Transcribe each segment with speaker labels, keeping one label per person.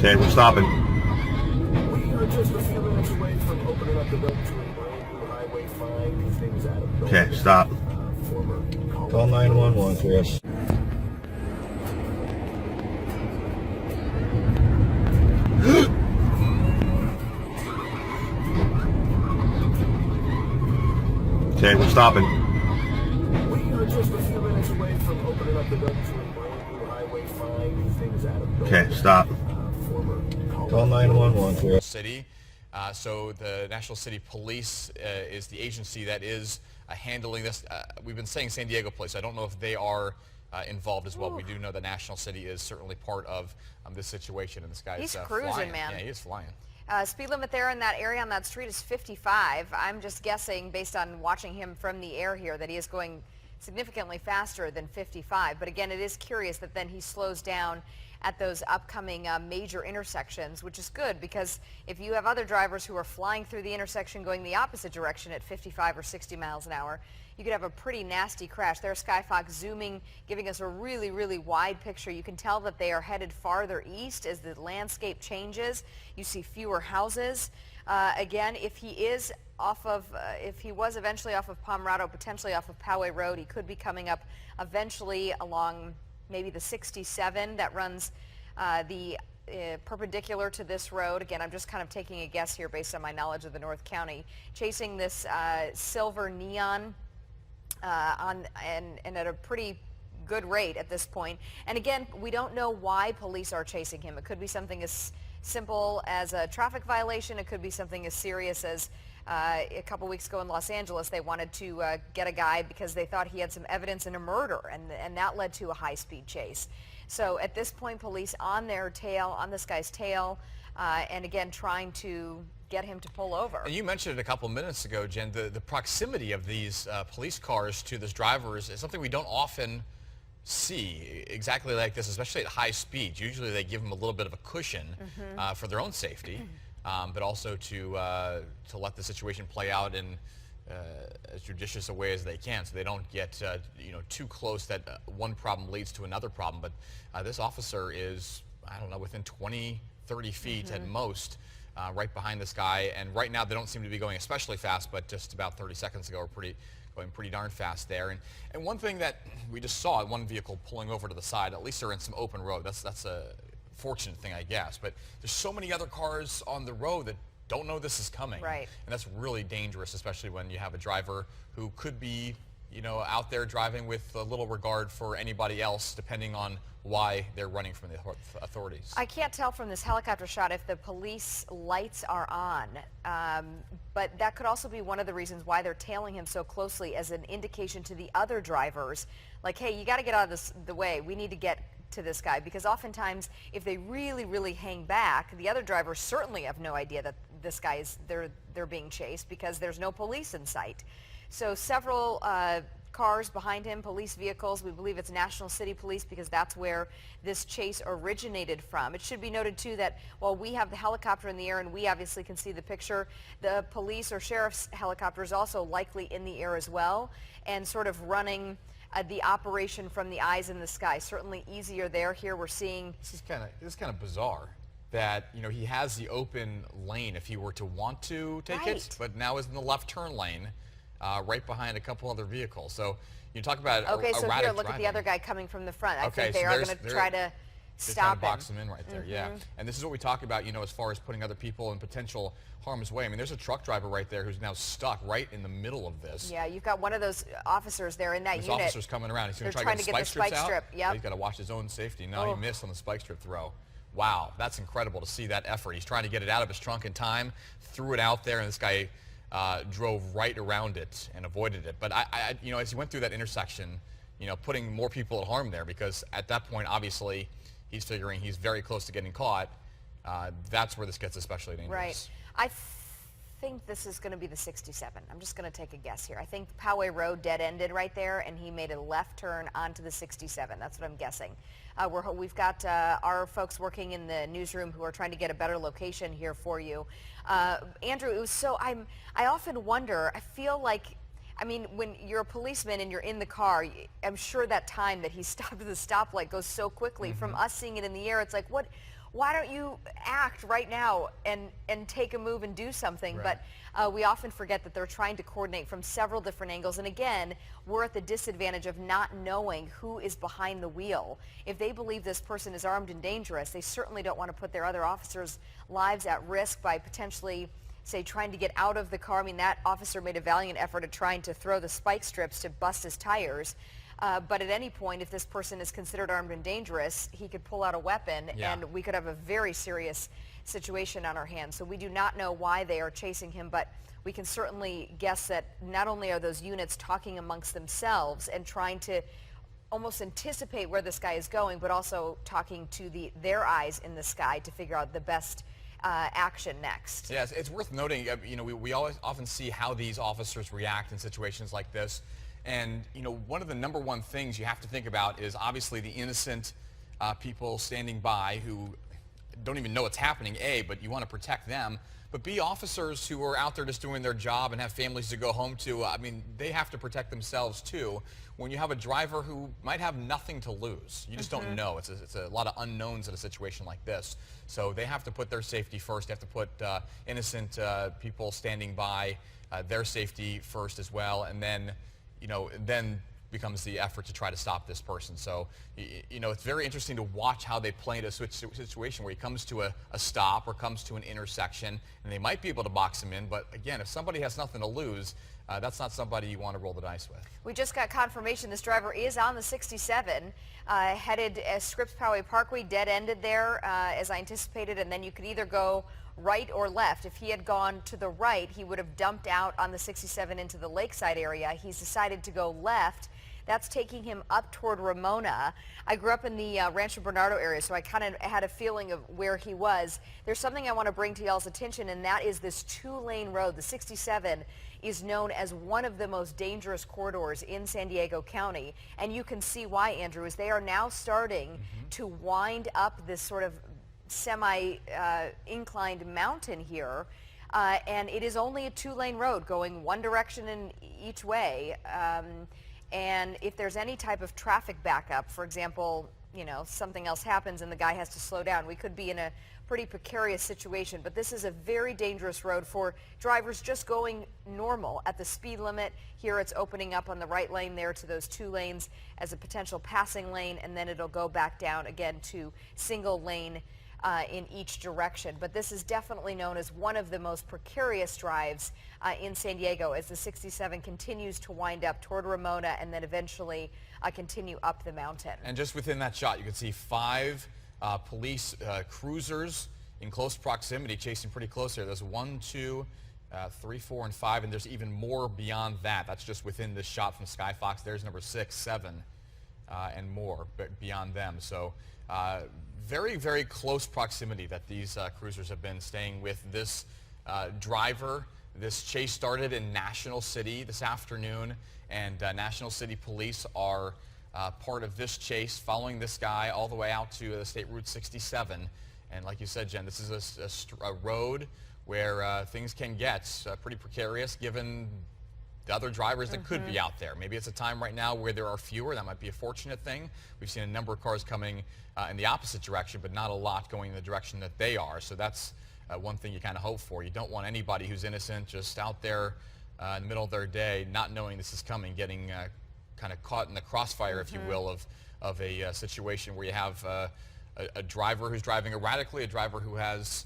Speaker 1: Okay, we're stopping.
Speaker 2: We are just a few minutes away from opening up the road to a brand new highway, flying things out of
Speaker 1: Okay, stop.
Speaker 2: former
Speaker 3: Call 911 for us.
Speaker 1: Okay, we're stopping.
Speaker 2: We are just a few minutes away from opening up the road to a brand new highway, flying things out of
Speaker 1: Okay, stop.
Speaker 2: former
Speaker 3: Call 911 for us.
Speaker 4: City. So the National City Police is the agency that is handling this. We've been saying San Diego Police. I don't know if they are involved as well. We do know the National City is certainly part of this situation, and this guy
Speaker 5: He's
Speaker 4: is
Speaker 5: cruising,
Speaker 4: flying.
Speaker 5: man.
Speaker 4: Yeah, he is flying.
Speaker 5: Speed limit there in that area on that street is 55. I'm just guessing, based on watching him from the air here, that he is going significantly faster than 55. But again, it is curious that then he slows down at those upcoming major intersections, which is good, because if you have other drivers who are flying through the intersection going the opposite direction at 55 or 60 miles an hour, you could have a pretty nasty crash. There's Skyfox zooming, giving us a really, really wide picture. You can tell that they are headed farther east as the landscape changes. You see fewer houses. Again, if he is off of, if he was eventually off of Pomerado, potentially off of Poway Road, he could be coming up eventually along maybe the 67 that runs perpendicular to this road. Again, I'm just kind of taking a guess here based on my knowledge of the North County, chasing this silver neon and at a pretty good rate at this point. And again, we don't know why police are chasing him. It could be something as simple as a traffic violation. It could be something as serious as a couple weeks ago in Los Angeles, they wanted to get a guy because they thought he had some evidence in a murder, and that led to a high-speed chase. So at this point, police on their tail, on this guy's tail, and again, trying to get him to pull over.
Speaker 4: And you mentioned it a couple minutes ago, Jen, the proximity of these police cars to this driver is something we don't often see exactly like this, especially at high speeds. Usually they give them a little bit of a cushion for their own safety, but also to let the situation play out in as judicious a way as they can, so they don't get too close that one problem leads to another problem. But this officer is, I don't know, within 20, 30 feet at most, right behind this guy. And right now they don't seem to be going especially fast, but just about 30 seconds ago were going pretty darn fast there. And one thing that we just saw, one vehicle pulling over to the side, at least they're in some open road. That's a fortunate thing, I guess. But there's so many other cars on the road that don't know this is coming.
Speaker 5: Right.
Speaker 4: And that's really dangerous, especially when you have a driver who could be, out there driving with a little regard for anybody else, depending on why they're running from the authorities.
Speaker 5: I can't tell from this helicopter shot if the police lights are on, but that could also be one of the reasons why they're tailing him so closely, as an indication to the other drivers, like, hey, you got to get out of the way. We need to get to this guy, because oftentimes if they really, really hang back, the other drivers certainly have no idea that this guy is, they're being chased, because there's no police in sight. So several cars behind him, police vehicles. We believe it's National City Police, because that's where this chase originated from. It should be noted too that while we have the helicopter in the air and we obviously can see the picture, the police or sheriff's helicopter is also likely in the air as well, and sort of running the operation from the eyes in the sky. Certainly easier there. Here we're seeing,
Speaker 4: This is kind of bizarre that he has the open lane if he were to want to take it, but now is in the left turn lane, right behind a couple other vehicles. So you talk about
Speaker 5: okay, so
Speaker 4: erratic
Speaker 5: here, look
Speaker 4: driving.
Speaker 5: at the other guy coming from the front. I
Speaker 4: Okay,
Speaker 5: think they
Speaker 4: so
Speaker 5: are going to try to
Speaker 4: They're
Speaker 5: stop
Speaker 4: trying to
Speaker 5: him.
Speaker 4: box him in right there, yeah. And this is what we talk about, as far as putting other people in potential harm's way. I mean, there's a truck driver right there who's now stuck right in the middle of this.
Speaker 5: Yeah, you've got one of those officers there in that
Speaker 4: This
Speaker 5: unit.
Speaker 4: officer's coming around. He's going to
Speaker 5: They're
Speaker 4: try
Speaker 5: trying
Speaker 4: to
Speaker 5: to
Speaker 4: get
Speaker 5: get
Speaker 4: the
Speaker 5: the
Speaker 4: spike
Speaker 5: spike
Speaker 4: strips
Speaker 5: strip,
Speaker 4: out.
Speaker 5: yep.
Speaker 4: He's got to watch his own safety. Now he missed on the spike strip throw. Wow, that's incredible to see that effort. He's trying to get it out of his trunk in time, threw it out there, and this guy drove right around it and avoided it. But as he went through that intersection, putting more people at harm there, because at that point, obviously, he's figuring he's very close to getting caught. That's where this gets especially dangerous.
Speaker 5: Right. I think this is going to be the 67. I'm just going to take a guess here. I think Poway Road dead-ended right there, and he made a left turn onto the 67. That's what I'm guessing. We've got our folks working in the newsroom who are trying to get a better location here for you. Andrew, it was so, I often wonder, I feel like, I mean, when you're a policeman and you're in the car, I'm sure that time that he stopped at the stoplight goes so quickly. From us seeing it in the air, it's like, why don't you act right now and take a move and do something?
Speaker 4: Right.
Speaker 5: But we often forget that they're trying to coordinate from several different angles. And again, we're at the disadvantage of not knowing who is behind the wheel. If they believe this person is armed and dangerous, they certainly don't want to put their other officers' lives at risk by potentially, say, trying to get out of the car. I mean, that officer made a valiant effort at trying to throw the spike strips to bust his tires. But at any point, if this person is considered armed and dangerous, he could pull out a weapon,
Speaker 4: Yeah.
Speaker 5: and we could have a very serious situation on our hands. So we do not know why they are chasing him, but we can certainly guess that not only are those units talking amongst themselves and trying to almost anticipate where this guy is going, but also talking to their eyes in the sky to figure out the best action next.
Speaker 4: Yes, it's worth noting, you know, we always often see how these officers react in situations like this. And, you know, one of the number one things you have to think about is obviously the innocent people standing by who don't even know what's happening, A, but you want to protect them. But B, officers who are out there just doing their job and have families to go home to, I mean, they have to protect themselves too. When you have a driver who might have nothing to lose, you just don't know. It's a lot of unknowns in a situation like this. So they have to put their safety first. They have to put innocent people standing by, their safety first as well. And then, you know, then becomes the effort to try to stop this person. So, you know, it's very interesting to watch how they play in a situation where he comes to a stop or comes to an intersection, and they might be able to box him in. But again, if somebody has nothing to lose, that's not somebody you want to roll the dice with.
Speaker 5: We just got confirmation this driver is on the 67, headed Scripps Poway Parkway, dead-ended there as I anticipated, and then you could either go right or left. If he had gone to the right, he would have dumped out on the 67 into the lakeside area. He's decided to go left. That's taking him up toward Ramona. I grew up in the Rancho Bernardo area, so I kind of had a feeling of where he was. There's something I want to bring to y'all's attention, and that is this two-lane road. The 67 is known as one of the most dangerous corridors in San Diego County, and you can see why, Andrew, is they are now starting to wind up this sort of semi-inclined mountain here, and it is only a two-lane road going one direction in each way. And if there's any type of traffic backup, for example, you know, something else happens and the guy has to slow down, we could be in a pretty precarious situation. But this is a very dangerous road for drivers just going normal at the speed limit. Here it's opening up on the right lane there to those two lanes as a potential passing lane, and then it'll go back down again to single lane in each direction. But this is definitely known as one of the most precarious drives in San Diego as the 67 continues to wind up toward Ramona and then eventually continue up the mountain.
Speaker 4: And just within that shot, you can see 5 police cruisers in close proximity, chasing pretty close here. There's 1, 2, 3, 4, and 5, and there's even more beyond that. That's just within this shot from Skyfox. There's number 6, 7, and more beyond them. So very, very close proximity that these cruisers have been staying with this driver. This chase started in National City this afternoon, and National City Police are part of this chase, following this guy all the way out to State Route 67. And like you said, Jen, this is a road where things can get pretty precarious given the other drivers that could be out there. Maybe it's a time right now where there are fewer. That might be a fortunate thing. We've seen a number of cars coming in the opposite direction, but not a lot going in the direction that they are. So that's one thing you kind of hope for. You don't want anybody who's innocent just out there in the middle of their day, not knowing this is coming, getting kind of caught in the crossfire, if you will, of a situation where you have a driver who's driving erratically, a driver who has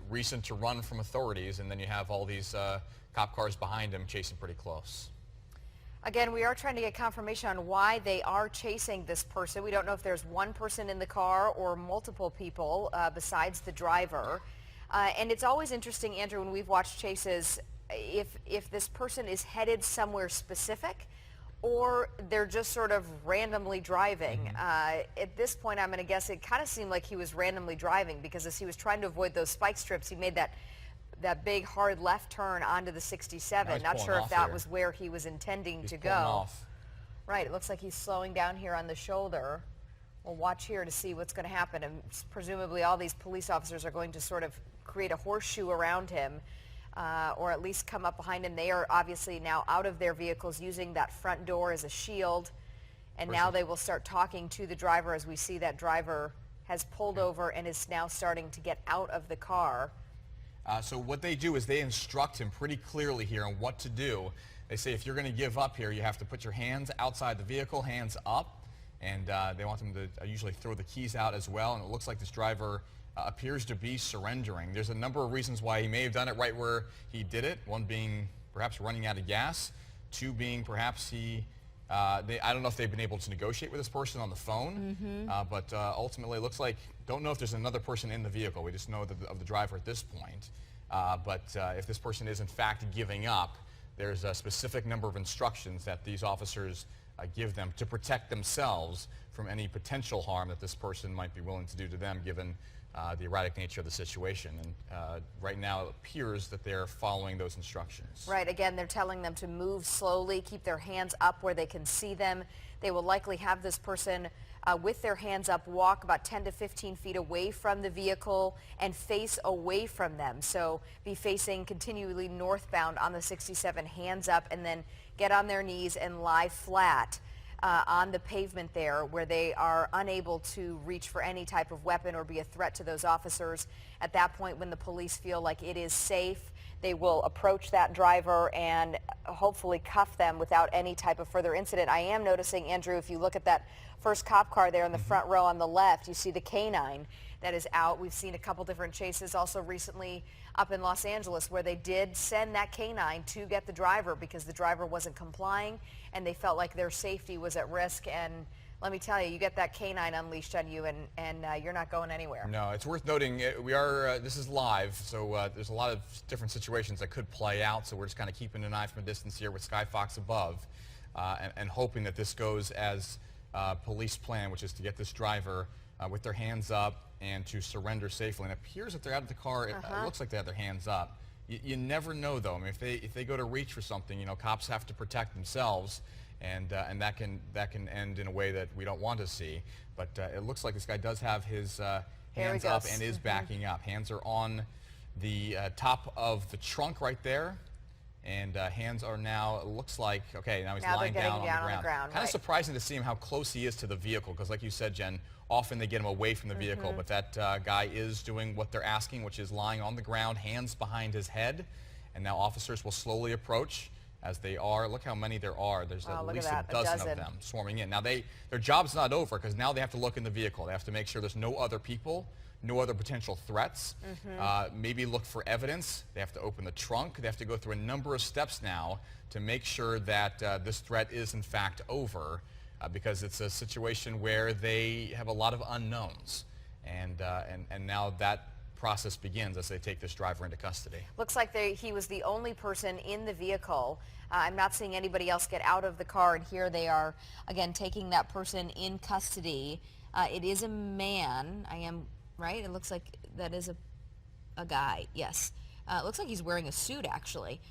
Speaker 4: reason to run from authorities, and then you have all these cop cars behind him chasing pretty close.
Speaker 5: Again, we are trying to get confirmation on why they are chasing this person. We don't know if there's one person in the car or multiple people besides the driver. And it's always interesting, Andrew, when we've watched chases, if this person is headed somewhere specific or they're just sort of randomly driving. At this point, I'm going to guess it kind of seemed like he was randomly driving, because as he was trying to avoid those spike strips, he made that big hard left turn onto the 67. Not sure if that was where he was intending to go.
Speaker 4: Off.
Speaker 5: Right, it looks like he's slowing down here on the shoulder. We'll watch here to see what's going to happen, and presumably all these police officers are going to sort of create a horseshoe around him, or at least come up behind him. They are obviously now out of their vehicles using that front door as a shield, and now they will start talking to the driver as we see that driver has pulled over and is now starting to get out of the car.
Speaker 4: So what they do is they instruct him pretty clearly here on what to do. They say if you're going to give up here, you have to put your hands outside the vehicle, hands up, and they want them to usually throw the keys out as well. And it looks like this driver appears to be surrendering. There's a number of reasons why he may have done it right where he did it. One being perhaps running out of gas. Two being perhaps I don't know if they've been able to negotiate with this person on the phone, but ultimately it looks like, don't know if there's another person in the vehicle. We just know of the driver at this point. But if this person is in fact giving up, there's a specific number of instructions that these officers give them to protect themselves from any potential harm that this person might be willing to do to them, given the erratic nature of the situation. And right now it appears that they're following those instructions.
Speaker 5: Right, again, they're telling them to move slowly, keep their hands up where they can see them. They will likely have this person with their hands up walk about 10 to 15 feet away from the vehicle and face away from them. So be facing continually northbound on the 67, hands up, and then get on their knees and lie flat on the pavement there, where they are unable to reach for any type of weapon or be a threat to those officers. At that point, when the police feel like it is safe, they will approach that driver and hopefully cuff them without any type of further incident. I am noticing, Andrew, if you look at that first cop car there in the front row on the left, you see the canine that is out. We've seen a couple different chases also recently up in Los Angeles where they did send that canine to get the driver because the driver wasn't complying and they felt like their safety was at risk. And let me tell you, you get that canine unleashed on you and you're not going anywhere.
Speaker 4: No, it's worth noting this is live, so there's a lot of different situations that could play out, so we're just kind of keeping an eye from a distance here with Sky Fox above and hoping that this goes as police plan, which is to get this driver with their hands up and to surrender safely. And it appears that they're out of the car. It looks like they have their hands up. You never know, though. I mean, if they go to reach for something, cops have to protect themselves, and that can end in a way that we don't want to see. But it looks like this guy does have his hands up and is backing up. Hands are on the top of the trunk right there. And hands are now, it looks like, okay, now he's lying down on the ground. Kind of surprising to see him how close he is to the vehicle, because like you said, Jen, often they get him away from the vehicle, but that guy is doing what they're asking, which is lying on the ground, hands behind his head. And now officers will slowly approach as they are. Look how many there are. There's at least a dozen of them swarming in. Now their job's not over, because now they have to look in the vehicle. They have to make sure there's no other people, no other potential threats, maybe look for evidence. They have to open the trunk. They have to go through a number of steps now to make sure that this threat is in fact over, because it's a situation where they have a lot of unknowns. And now that process begins as they take this driver into custody.
Speaker 5: Looks like he was the only person in the vehicle. I'm not seeing anybody else get out of the car, and here they are, again, taking that person in custody. It is a man. Right? It looks like that is a guy, yes. It looks like he's wearing a suit, actually.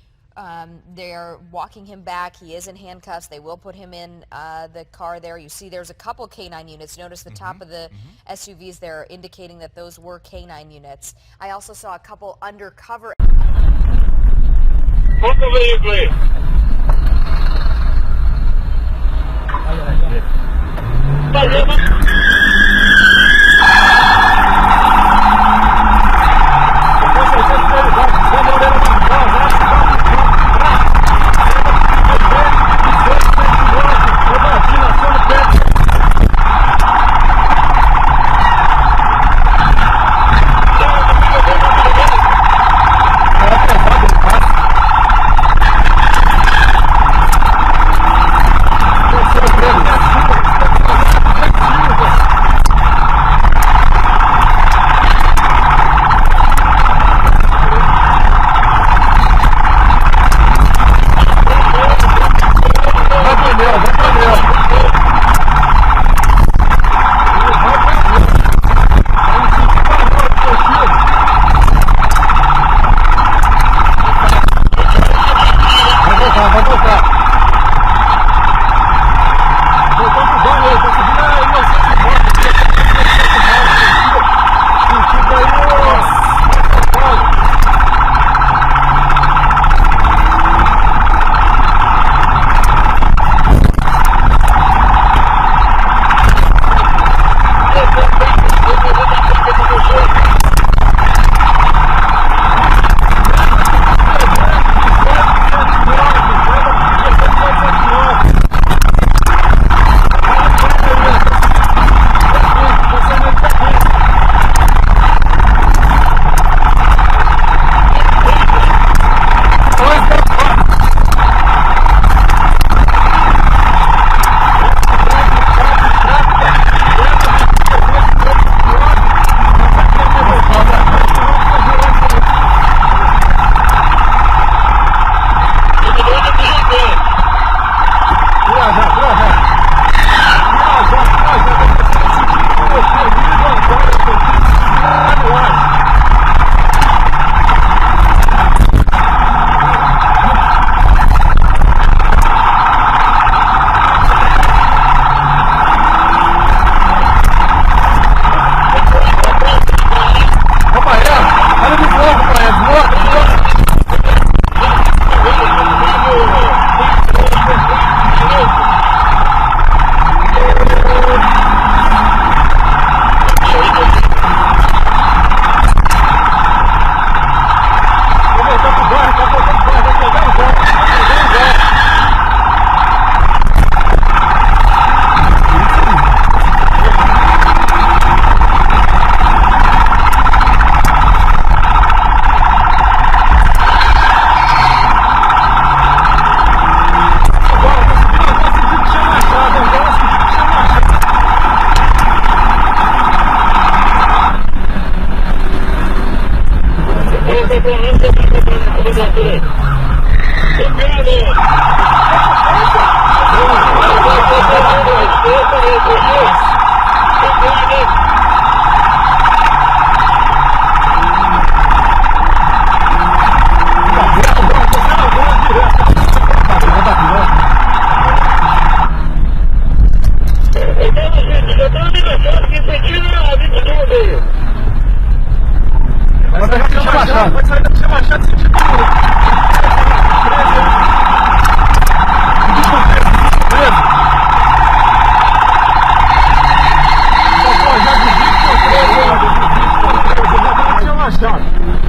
Speaker 5: They're walking him back. He is in handcuffs. They will put him in the car there. You see there's a couple canine units. Notice the top of the SUVs there indicating that those were canine units. I also saw a couple undercover.
Speaker 6: Poco vehicle.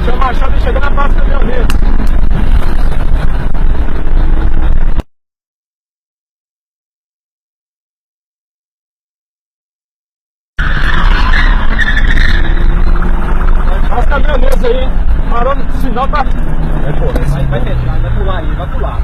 Speaker 2: Chama a chave e chega na praça do meu amigo. As caminhoneiras aí, hein? Parou no sinal, tá? Vai fechar, vai pular aí, vai pular.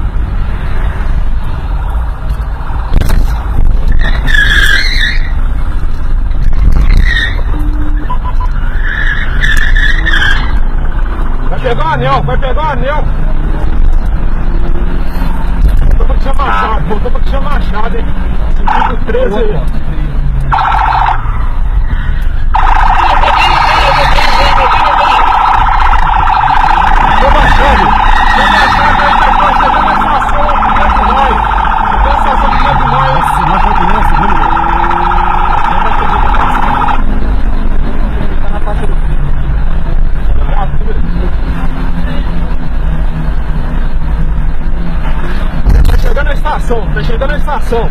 Speaker 2: Vai pegar o anel, vai pegar o anel. Voltou pra te chamar a chave, voltou pra te chamar a chave, hein? 13 aí. Chama a chave aí, depois chegando na estação, Pinheiro Nóis. Chegou na estação Pinheiro Nóis, hein? Se não for Pinheiro, segundo. Tá na faixa do fim. Tá chegando na estação, tá chegando na estação.